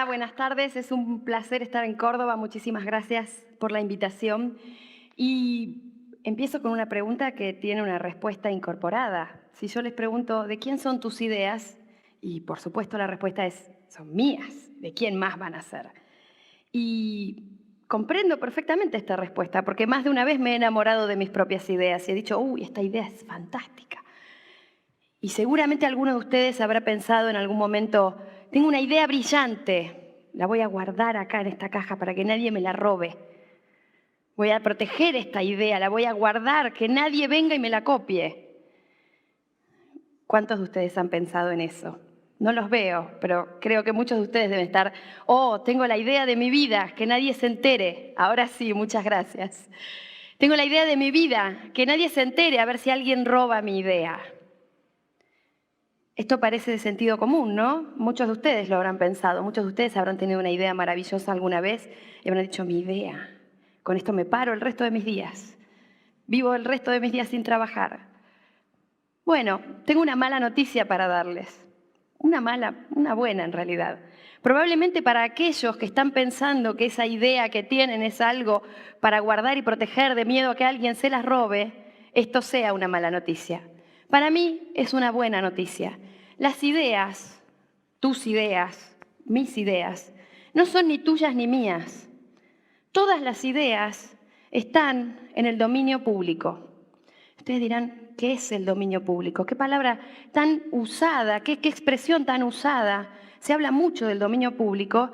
buenas tardes. Es un placer estar en Córdoba. Muchísimas gracias por la invitación. Y empiezo con una pregunta que tiene una respuesta incorporada. Si yo les pregunto, ¿de quién son tus ideas? Y por supuesto la respuesta es, son mías. ¿De quién más van a ser? Y comprendo perfectamente esta respuesta, porque más de una vez me he enamorado de mis propias ideas y he dicho, uy, esta idea es fantástica. Y seguramente alguno de ustedes habrá pensado en algún momento, tengo una idea brillante, la voy a guardar acá en esta caja para que nadie me la robe. Voy a proteger esta idea, la voy a guardar, que nadie venga y me la copie. ¿Cuántos de ustedes han pensado en eso? No los veo, pero creo que muchos de ustedes deben estar, tengo la idea de mi vida, que nadie se entere. Ahora sí, muchas gracias. Tengo la idea de mi vida, que nadie se entere, a ver si alguien roba mi idea. Esto parece de sentido común, ¿no? Muchos de ustedes lo habrán pensado, muchos de ustedes habrán tenido una idea maravillosa alguna vez y habrán dicho, mi idea, con esto me paro el resto de mis días, vivo el resto de mis días sin trabajar. Bueno, tengo una mala noticia para darles, una buena en realidad. Probablemente para aquellos que están pensando que esa idea que tienen es algo para guardar y proteger de miedo a que alguien se las robe, esto sea una mala noticia. Para mí es una buena noticia. Las ideas, tus ideas, mis ideas, no son ni tuyas ni mías. Todas las ideas están en el dominio público. Ustedes dirán, ¿qué es el dominio público? ¿Qué palabra tan usada? ¿Qué expresión tan usada? Se habla mucho del dominio público.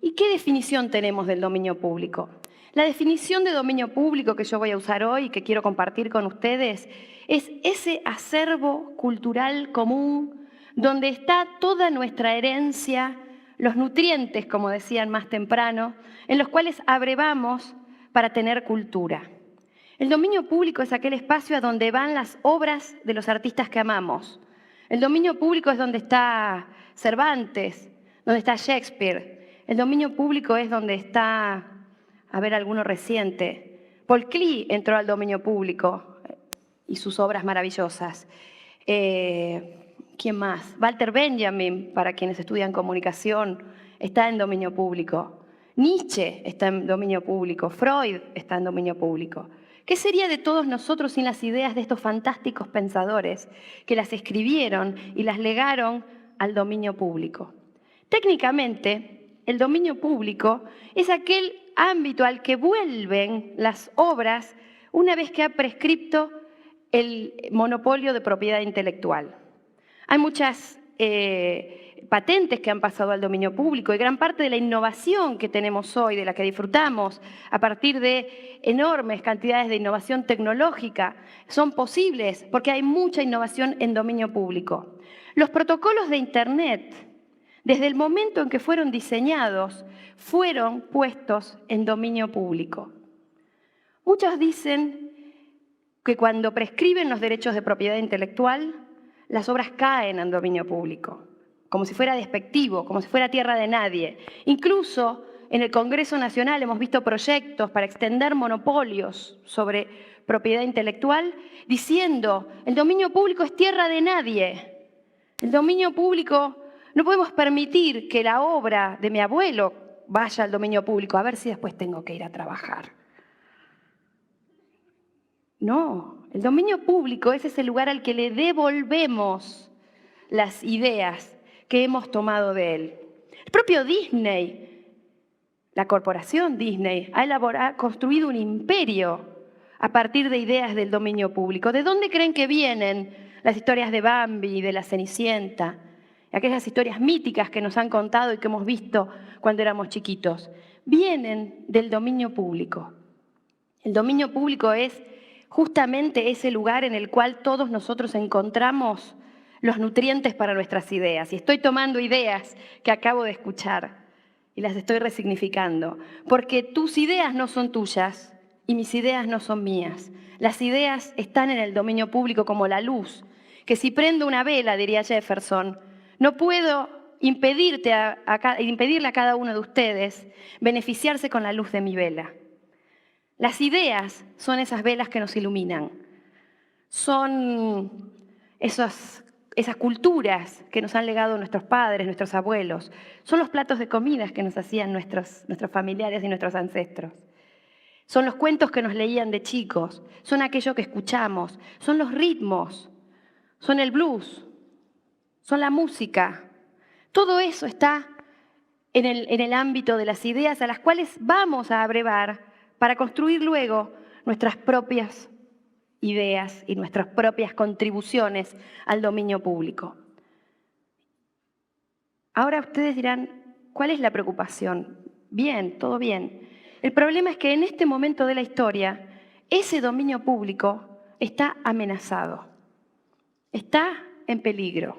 ¿Y qué definición tenemos del dominio público? La definición de dominio público que yo voy a usar hoy y que quiero compartir con ustedes es ese acervo cultural común donde está toda nuestra herencia, los nutrientes, como decían más temprano, en los cuales abrevamos para tener cultura. El dominio público es aquel espacio a donde van las obras de los artistas que amamos. El dominio público es donde está Cervantes, donde está Shakespeare. El dominio público es donde está, a ver, alguno reciente. Paul Klee entró al dominio público y sus obras maravillosas. ¿Quién más? Walter Benjamin, para quienes estudian comunicación, está en dominio público. Nietzsche está en dominio público. Freud está en dominio público. ¿Qué sería de todos nosotros sin las ideas de estos fantásticos pensadores que las escribieron y las legaron al dominio público? Técnicamente, el dominio público es aquel ámbito al que vuelven las obras una vez que ha prescripto el monopolio de propiedad intelectual. Hay muchas patentes que han pasado al dominio público y gran parte de la innovación que tenemos hoy, de la que disfrutamos a partir de enormes cantidades de innovación tecnológica, son posibles porque hay mucha innovación en dominio público. Los protocolos de Internet, desde el momento en que fueron diseñados, fueron puestos en dominio público. Muchos dicen que cuando prescriben los derechos de propiedad intelectual, las obras caen en dominio público, como si fuera despectivo, como si fuera tierra de nadie. Incluso en el Congreso Nacional hemos visto proyectos para extender monopolios sobre propiedad intelectual diciendo el dominio público es tierra de nadie. El dominio público, no podemos permitir que la obra de mi abuelo vaya al dominio público, a ver si después tengo que ir a trabajar. No, el dominio público es ese lugar al que le devolvemos las ideas que hemos tomado de él. El propio Disney, la corporación Disney, ha construido un imperio a partir de ideas del dominio público. ¿De dónde creen que vienen las historias de Bambi y de la Cenicienta? Aquellas historias míticas que nos han contado y que hemos visto cuando éramos chiquitos. Vienen del dominio público. El dominio público es justamente ese lugar en el cual todos nosotros encontramos los nutrientes para nuestras ideas. Y estoy tomando ideas que acabo de escuchar y las estoy resignificando, porque tus ideas no son tuyas y mis ideas no son mías. Las ideas están en el dominio público como la luz, que si prendo una vela, diría Jefferson, no puedo impedirle a cada uno de ustedes beneficiarse con la luz de mi vela. Las ideas son esas velas que nos iluminan, son esos esas culturas que nos han legado nuestros padres, nuestros abuelos. Son los platos de comidas que nos hacían nuestros familiares y nuestros ancestros. Son los cuentos que nos leían de chicos, son aquello que escuchamos, son los ritmos, son el blues, son la música. Todo eso está en el ámbito de las ideas a las cuales vamos a abrevar para construir luego nuestras propias ideas y nuestras propias contribuciones al dominio público. Ahora ustedes dirán, ¿cuál es la preocupación? Bien, todo bien. El problema es que en este momento de la historia, ese dominio público está amenazado, está en peligro,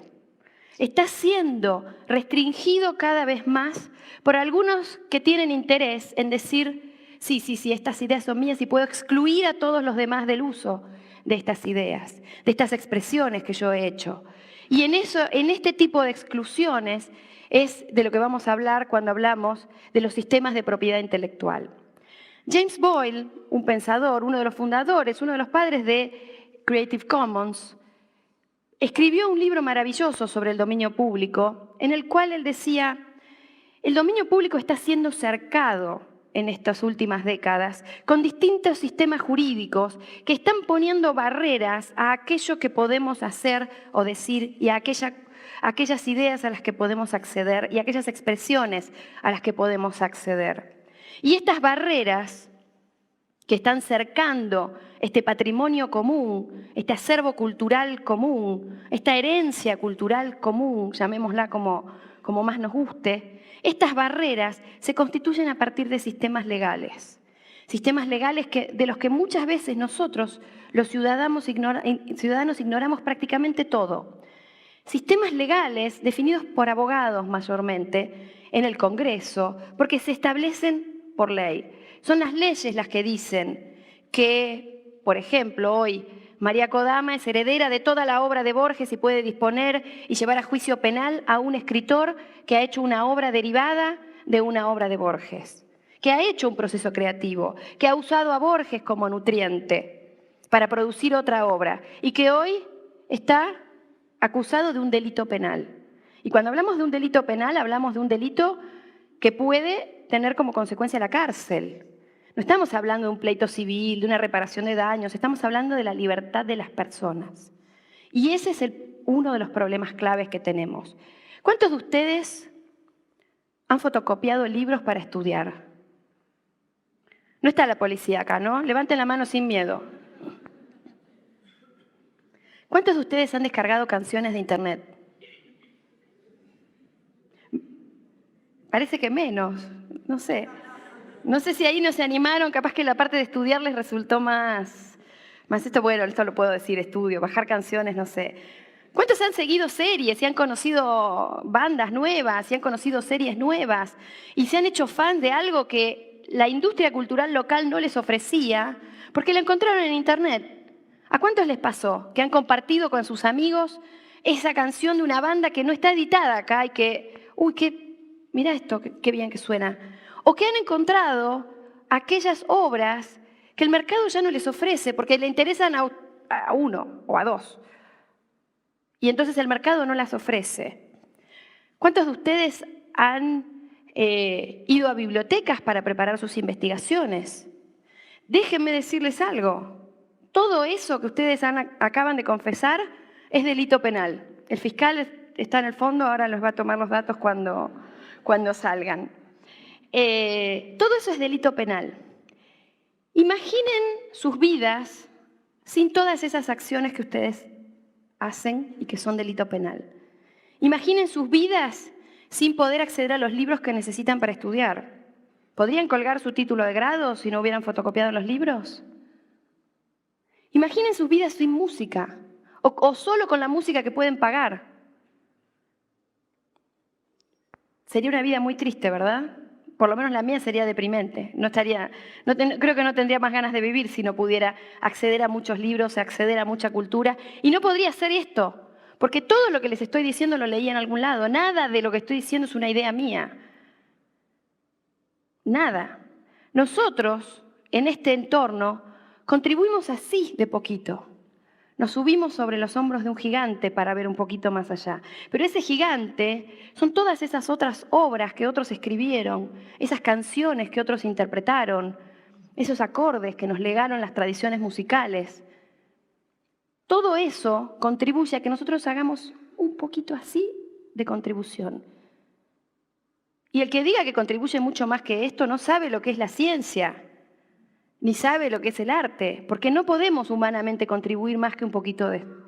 está siendo restringido cada vez más por algunos que tienen interés en decir, sí, estas ideas son mías y puedo excluir a todos los demás del uso de estas ideas, de estas expresiones que yo he hecho. Y en este tipo de exclusiones es de lo que vamos a hablar cuando hablamos de los sistemas de propiedad intelectual. James Boyle, un pensador, uno de los fundadores, uno de los padres de Creative Commons, escribió un libro maravilloso sobre el dominio público, en el cual él decía, el dominio público está siendo cercado en estas últimas décadas con distintos sistemas jurídicos que están poniendo barreras a aquello que podemos hacer o decir y a aquellas ideas a las que podemos acceder y a aquellas expresiones a las que podemos acceder. Y estas barreras que están cercando este patrimonio común, este acervo cultural común, esta herencia cultural común, llamémosla como más nos guste, estas barreras se constituyen a partir de sistemas legales de los que muchas veces nosotros, los ciudadanos, ignoramos prácticamente todo. Sistemas legales definidos por abogados mayormente en el Congreso, porque se establecen por ley. Son las leyes las que dicen que, por ejemplo, hoy María Kodama es heredera de toda la obra de Borges y puede disponer y llevar a juicio penal a un escritor que ha hecho una obra derivada de una obra de Borges, que ha hecho un proceso creativo, que ha usado a Borges como nutriente para producir otra obra y que hoy está acusado de un delito penal. Y cuando hablamos de un delito penal, hablamos de un delito que puede tener como consecuencia la cárcel. No estamos hablando de un pleito civil, de una reparación de daños, estamos hablando de la libertad de las personas. Y ese es uno de los problemas claves que tenemos. ¿Cuántos de ustedes han fotocopiado libros para estudiar? No está la policía acá, ¿no? Levanten la mano sin miedo. ¿Cuántos de ustedes han descargado canciones de internet? Parece que menos, no sé. No sé si ahí no se animaron, capaz que la parte de estudiar les resultó más esto, bueno, esto lo puedo decir, estudio, bajar canciones, no sé. ¿Cuántos han seguido series y han conocido bandas nuevas y han conocido series nuevas y se han hecho fan de algo que la industria cultural local no les ofrecía porque lo encontraron en internet? ¿A cuántos les pasó que han compartido con sus amigos esa canción de una banda que no está editada acá y que, mira esto, qué bien que suena? O que han encontrado aquellas obras que el mercado ya no les ofrece porque le interesan a uno o a dos. Y entonces el mercado no las ofrece. ¿Cuántos de ustedes han ido a bibliotecas para preparar sus investigaciones? Déjenme decirles algo. Todo eso que ustedes acaban de confesar es delito penal. El fiscal está en el fondo, ahora les va a tomar los datos cuando salgan. Todo eso es delito penal. Imaginen sus vidas sin todas esas acciones que ustedes hacen y que son delito penal. Imaginen sus vidas sin poder acceder a los libros que necesitan para estudiar. ¿Podrían colgar su título de grado si no hubieran fotocopiado los libros? Imaginen sus vidas sin música o solo con la música que pueden pagar. Sería una vida muy triste, ¿verdad? Por lo menos la mía sería deprimente. Creo que no tendría más ganas de vivir si no pudiera acceder a muchos libros, acceder a mucha cultura. Y no podría hacer esto, porque todo lo que les estoy diciendo lo leí en algún lado. Nada de lo que estoy diciendo es una idea mía. Nada. Nosotros, en este entorno, contribuimos así de poquito. Nos subimos sobre los hombros de un gigante para ver un poquito más allá. Pero ese gigante son todas esas otras obras que otros escribieron, esas canciones que otros interpretaron, esos acordes que nos legaron las tradiciones musicales. Todo eso contribuye a que nosotros hagamos un poquito así de contribución. Y el que diga que contribuye mucho más que esto no sabe lo que es la ciencia, ni sabe lo que es el arte, porque no podemos humanamente contribuir más que un poquito de esto.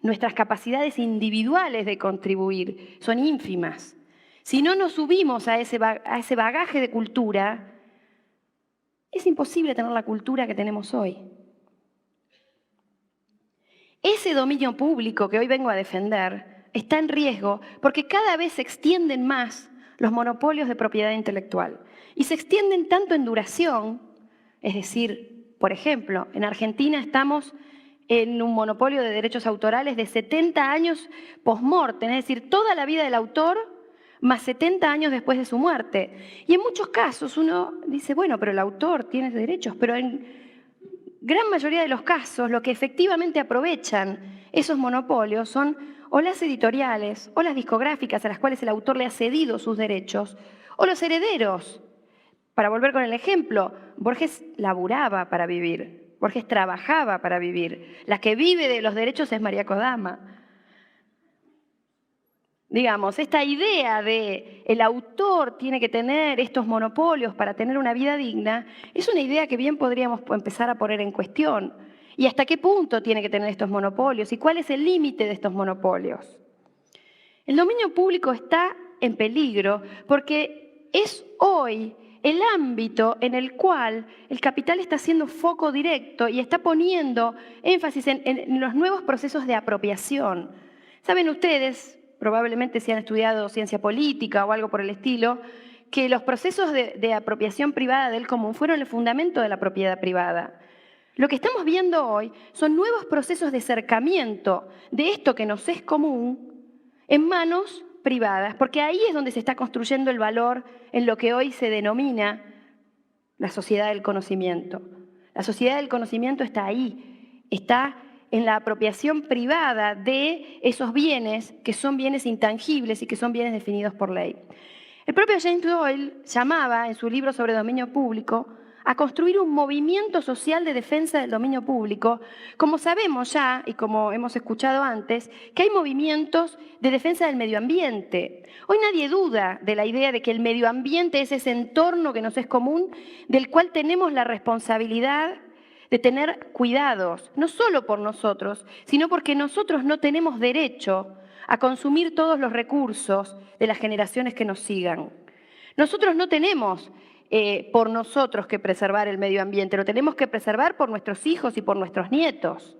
Nuestras capacidades individuales de contribuir son ínfimas. Si no nos subimos a ese bagaje de cultura, es imposible tener la cultura que tenemos hoy. Ese dominio público que hoy vengo a defender está en riesgo porque cada vez se extienden más los monopolios de propiedad intelectual y se extienden tanto en duración. Es decir, por ejemplo, en Argentina estamos en un monopolio de derechos autorales de 70 años post-mortem, es decir, toda la vida del autor más 70 años después de su muerte. Y en muchos casos uno dice, bueno, pero el autor tiene derechos, pero en gran mayoría de los casos lo que efectivamente aprovechan esos monopolios son o las editoriales o las discográficas a las cuales el autor le ha cedido sus derechos, o los herederos. Para volver con el ejemplo, Borges laburaba para vivir, Borges trabajaba para vivir. La que vive de los derechos es María Kodama. Digamos, esta idea de el autor tiene que tener estos monopolios para tener una vida digna, es una idea que bien podríamos empezar a poner en cuestión. ¿Y hasta qué punto tiene que tener estos monopolios? ¿Y cuál es el límite de estos monopolios? El dominio público está en peligro porque es hoy el ámbito en el cual el capital está haciendo foco directo y está poniendo énfasis en los nuevos procesos de apropiación. Saben ustedes, probablemente si han estudiado ciencia política o algo por el estilo, que los procesos de apropiación privada del común fueron el fundamento de la propiedad privada. Lo que estamos viendo hoy son nuevos procesos de acercamiento de esto que nos es común en manos privadas, porque ahí es donde se está construyendo el valor en lo que hoy se denomina la sociedad del conocimiento. La sociedad del conocimiento está ahí, está en la apropiación privada de esos bienes que son bienes intangibles y que son bienes definidos por ley. El propio James Doyle llamaba en su libro sobre dominio público a construir un movimiento social de defensa del dominio público, como sabemos ya y como hemos escuchado antes, que hay movimientos de defensa del medio ambiente. Hoy nadie duda de la idea de que el medio ambiente es ese entorno que nos es común, del cual tenemos la responsabilidad de tener cuidados, no solo por nosotros, sino porque nosotros no tenemos derecho a consumir todos los recursos de las generaciones que nos sigan. Nosotros no tenemos por nosotros que preservar el medio ambiente, lo tenemos que preservar por nuestros hijos y por nuestros nietos.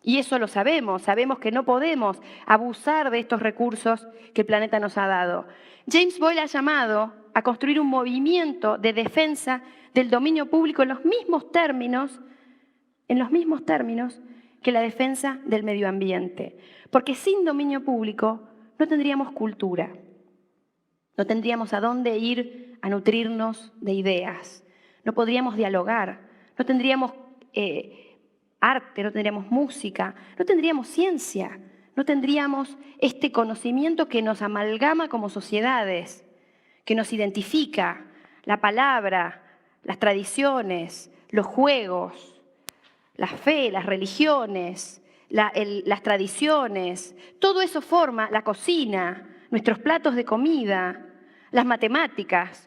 Y eso lo sabemos que no podemos abusar de estos recursos que el planeta nos ha dado. James Boyle ha llamado a construir un movimiento de defensa del dominio público en los mismos términos que la defensa del medio ambiente. Porque sin dominio público no tendríamos cultura. No tendríamos a dónde ir a nutrirnos de ideas. No podríamos dialogar. No tendríamos arte, no tendríamos música, no tendríamos ciencia. No tendríamos este conocimiento que nos amalgama como sociedades, que nos identifica, la palabra, las tradiciones, los juegos, la fe, las religiones, las tradiciones. Todo eso forma la cocina, nuestros platos de comida, las matemáticas.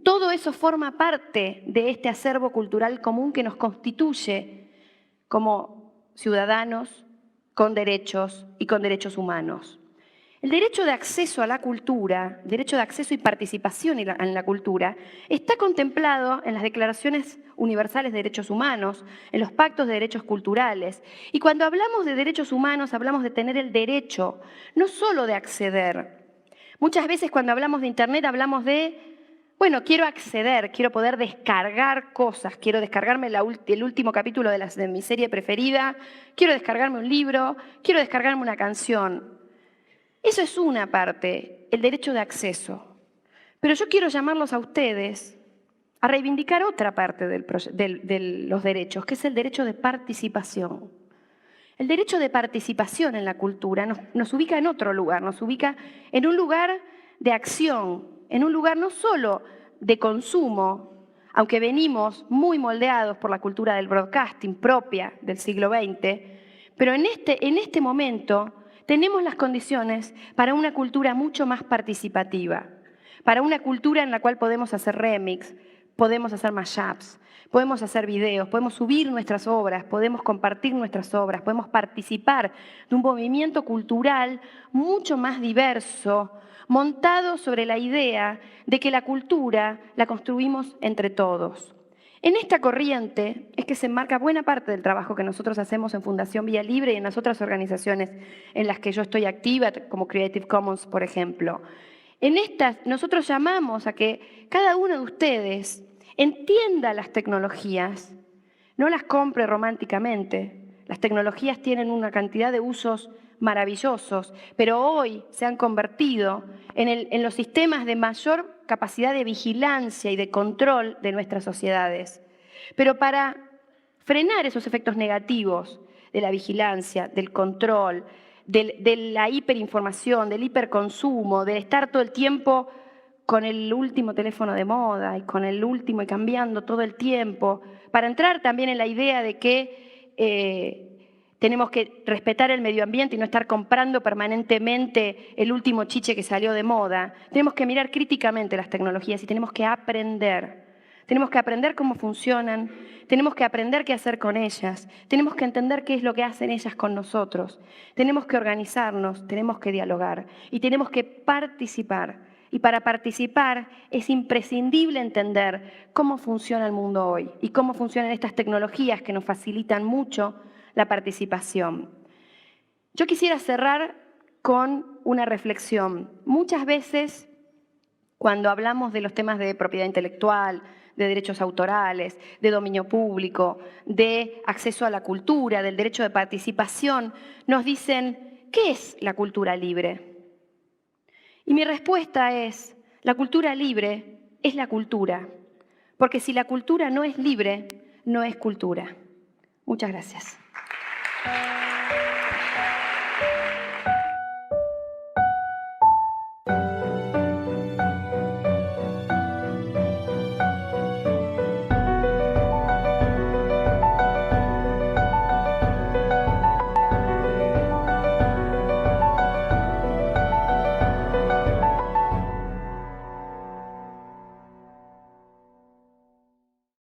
Todo eso forma parte de este acervo cultural común que nos constituye como ciudadanos con derechos y con derechos humanos. El derecho de acceso a la cultura, derecho de acceso y participación en la cultura, está contemplado en las Declaraciones Universales de Derechos Humanos, en los pactos de derechos culturales. Y cuando hablamos de derechos humanos, hablamos de tener el derecho, no solo de acceder. Muchas veces cuando hablamos de Internet hablamos de, bueno, quiero acceder, quiero poder descargar cosas, quiero descargarme el último capítulo de mi serie preferida, quiero descargarme un libro, quiero descargarme una canción. Eso es una parte, el derecho de acceso. Pero yo quiero llamarlos a ustedes a reivindicar otra parte de los derechos, que es el derecho de participación. El derecho de participación en la cultura nos ubica en otro lugar, nos ubica en un lugar de acción, en un lugar no solo de consumo, aunque venimos muy moldeados por la cultura del broadcasting propia del siglo XX, pero en este momento tenemos las condiciones para una cultura mucho más participativa, para una cultura en la cual podemos hacer remix, podemos hacer mashups, podemos hacer videos, podemos subir nuestras obras, podemos compartir nuestras obras, podemos participar de un movimiento cultural mucho más diverso, montado sobre la idea de que la cultura la construimos entre todos. En esta corriente es que se enmarca buena parte del trabajo que nosotros hacemos en Fundación Vía Libre y en las otras organizaciones en las que yo estoy activa, como Creative Commons, por ejemplo. En estas, nosotros llamamos a que cada uno de ustedes entienda las tecnologías, no las compre románticamente. Las tecnologías tienen una cantidad de usos maravillosos, pero hoy se han convertido en los sistemas de mayor capacidad de vigilancia y de control de nuestras sociedades. Pero para frenar esos efectos negativos de la vigilancia, del control, de la hiperinformación, del hiperconsumo, de estar todo el tiempo con el último teléfono de moda y con el último y cambiando todo el tiempo, para entrar también en la idea de que tenemos que respetar el medio ambiente y no estar comprando permanentemente el último chiche que salió de moda. Tenemos que mirar críticamente las tecnologías y tenemos que aprender. Tenemos que aprender cómo funcionan, tenemos que aprender qué hacer con ellas, tenemos que entender qué es lo que hacen ellas con nosotros, tenemos que organizarnos, tenemos que dialogar y tenemos que participar. Y para participar es imprescindible entender cómo funciona el mundo hoy y cómo funcionan estas tecnologías que nos facilitan mucho la participación. Yo quisiera cerrar con una reflexión. Muchas veces, cuando hablamos de los temas de propiedad intelectual, de derechos autorales, de dominio público, de acceso a la cultura, del derecho de participación, nos dicen, ¿qué es la cultura libre? Y mi respuesta es, la cultura libre es la cultura, porque si la cultura no es libre, no es cultura. Muchas gracias.